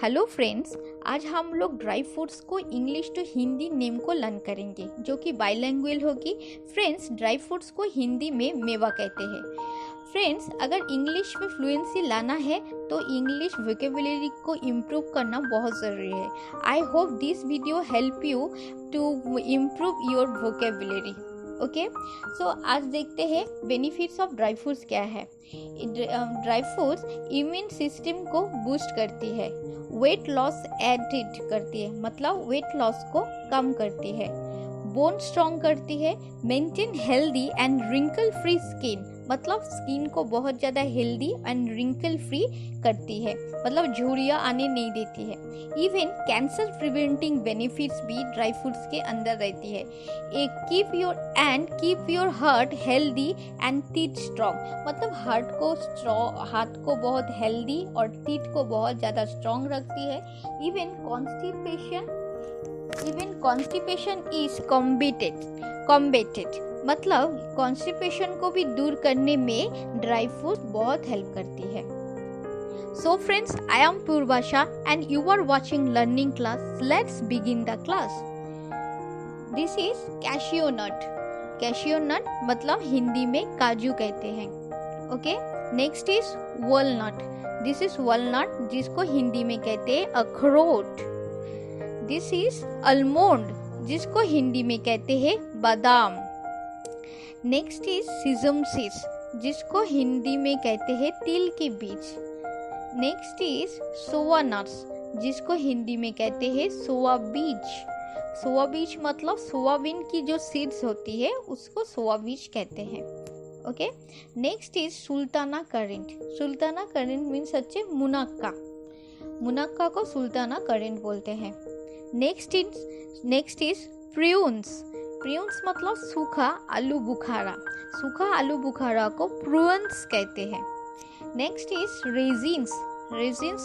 Hello friends, आज हम लोग ड्राई फ्रूट्स को इंग्लिश टू हिंदी नेम को लर्न करेंगे जो कि बाइलिंगुअल होगी। फ्रेंड्स, ड्राई फ्रूट्स को हिंदी में मेवा कहते हैं। फ्रेंड्स, अगर इंग्लिश में फ्लुएंसी लाना है तो इंग्लिश वोकेबुलरी को इम्प्रूव करना बहुत ज़रूरी है। I hope this video help you to improve your vocabulary. Okay, so आज देखते हैं बेनिफिट्स ऑफ ड्राई फ्रूट्स क्या है। ड्राई फ्रूट्स इम्यून सिस्टम को बूस्ट करती है, वेट लॉस एडिड करती है, मतलब वेट लॉस को कम करती है, बोन स्ट्रॉन्ग करती है, maintain healthy and wrinkle free skin, मतलब स्किन को बहुत ज़्यादा हेल्दी एंड रिंकल फ्री करती है, मतलब झुर्रियाँ आने नहीं देती है। इवन कैंसर प्रिवेंटिंग बेनिफिट्स भी ड्राई फ्रूट्स के अंदर रहती है। Keep your heart healthy and teeth strong, मतलब हार्ट को बहुत हेल्दी और टीथ को बहुत ज़्यादा स्ट्रॉन्ग रखती है। इवन कॉन्स्टिपेशन इज कॉम्बेटेड, मतलब कॉन्स्टिपेशन को भी दूर करने में ड्राई फ्रूट बहुत हेल्प करती है। So friends, I am Purvasha and you are watching learning class. Let's begin the class. This is cashew nut. Cashew nut मतलब हिंदी में काजू कहते हैं। Okay? Next is walnut. This is walnut जिसको हिंदी में कहते हैं अखरोट। This is almond जिसको हिंदी में कहते हैं बादाम। Next is sesame seeds जिसको हिंदी में कहते हैं तिल के बीज। नेक्स्ट इज सोया नट्स जिसको हिंदी में कहते हैं सोया बीज। सोया बीज मतलब सोयाबीन की जो सीड्स होती है उसको सोया बीज कहते हैं। Okay, next is Sultana current. Sultana current means अच्छे मुनक्का को सुल्ताना करेंट बोलते हैं। नेक्स्ट इज प्रून्स मतलब सूखा आलू बुखारा। सूखा आलू बुखारा को प्रून्स कहते हैं। नेक्स्ट इज रेजिन्स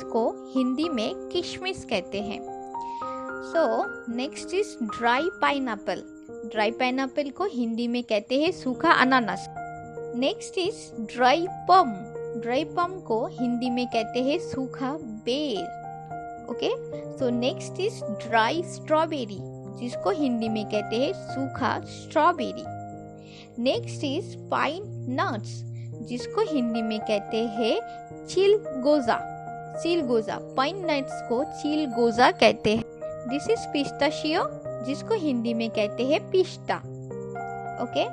को हिंदी में किशमिश कहते हैं। सो नेक्स्ट इज ड्राई पाइनएप्पल को हिंदी में कहते हैं सूखा अनानास। नेक्स्ट इज ड्राई पम को हिंदी में कहते हैं सूखा बेर। Okay, so next is dry strawberry जिसको हिंदी में कहते हैं सूखा strawberry. Next is pine nuts जिसको हिंदी में कहते हैं चिलगोजा। पाइन नट्स को चिलगोजा कहते हैं। दिस इज पिस्ताशियो जिसको हिंदी में कहते हैं पिस्ता। ओके,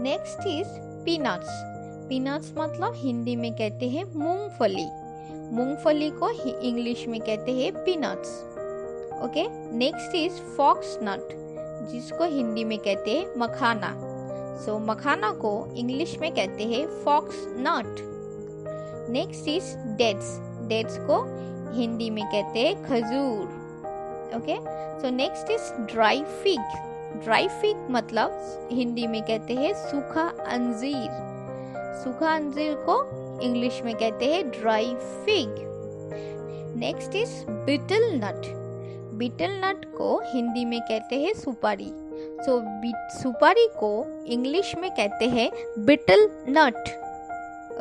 नेक्स्ट इज पीनट्स मतलब हिंदी में कहते हैं मूंगफली को इंग्लिश में कहते हैं peanuts. Okay, next is fox nut जिसको हिंदी में कहते हैं मखाना। सो मखाना को इंग्लिश में कहते हैं fox nut. Next is dates को हिंदी में कहते हैं खजूर। Okay, so next is dry fig मतलब हिंदी में कहते हैं सूखा अंजीर को इंग्लिश में कहते हैं dry fig. Next is betel nut को हिंदी में कहते हैं सुपारी। सो सुपारी को इंग्लिश में कहते हैं betel nut.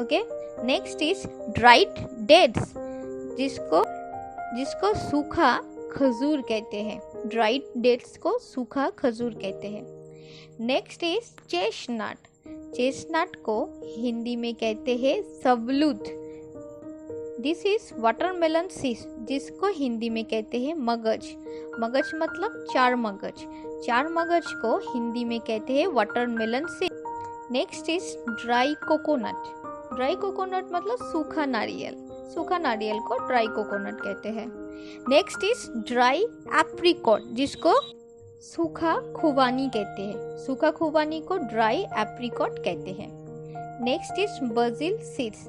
Okay, next is dried dates जिसको सूखा खजूर कहते हैं। ड्राइड डेट्स को सूखा खजूर कहते हैं। नेक्स्ट इज चेस्टनट को हिंदी में कहते हैं सबलूत। दिस इज वाटरमेलन सीड्स जिसको हिंदी में कहते हैं मगज मतलब चार मगज को हिंदी में कहते हैं watermelon seed. Next is dry coconut मतलब सूखा नारियल को ड्राई कोकोनट कहते हैं। नेक्स्ट इज ड्राई एप्रिकॉट जिसको सूखा खुबानी कहते हैं। सूखा खुबानी को ड्राई एप्रिकॉट कहते हैं। नेक्स्ट इज बासिल सीड्स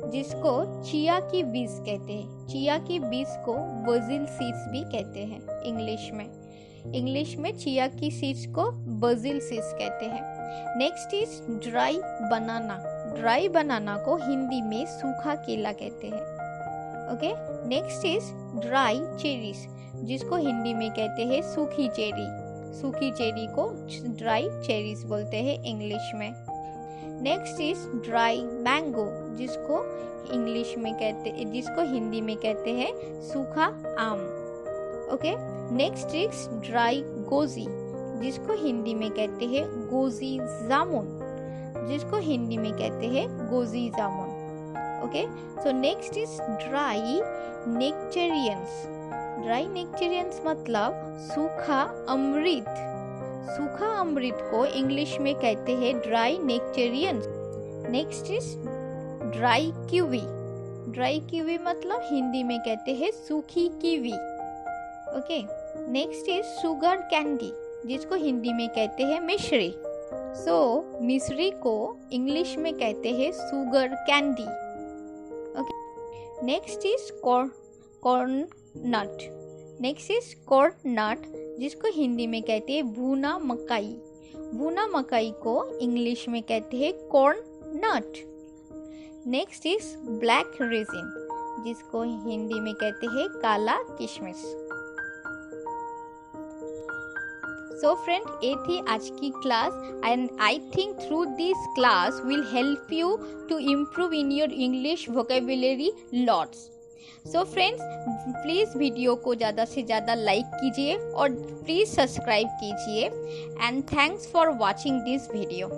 जिसको चिया की बीज कहते हैं। चिया की बीज को बासिल सीड्स भी कहते हैं इंग्लिश में चिया की सीड्स को बासिल सीड्स कहते हैं। नेक्स्ट इज ड्राई बनाना को हिंदी में सूखा केला कहते हैं। Okay, next is dry cherries जिसको हिंदी में कहते हैं सूखी चेरी को ड्राई चेरीज बोलते हैं इंग्लिश में। नेक्स्ट इज ड्राई मैंगो, जिसको हिंदी में कहते हैं सूखा आम। Okay, next is dry goji, जिसको हिंदी में कहते हैं गोजी जामुन, जिसको हिंदी में कहते हैं गोजी जामुन। Okay, so next is dry nectarines. Dry nectarines मतलब सूखा अमृत। सूखा अमृत को इंग्लिश में कहते हैं dry nectarines. Next is dry kiwi. Dry kiwi मतलब हिंदी में कहते हैं सूखी kiwi. Okay, next is sugar candy, जिसको हिंदी में कहते हैं मिश्री। सो मिश्री को इंग्लिश में कहते हैं sugar candy. Okay, next is corn nut. Next is corn nut, जिसको हिंदी में कहते हैं भुना मकाई। भुना मकाई को इंग्लिश में कहते हैं corn nut. Next is black resin, जिसको हिंदी में कहते हैं काला किशमिश। सो फ्रेंड, ये थी आज की class and I think through this class will help you to improve in your English vocabulary lots. So friends, please video को ज़्यादा से ज़्यादा लाइक कीजिए और प्लीज़ सब्सक्राइब कीजिए and thanks for watching this video.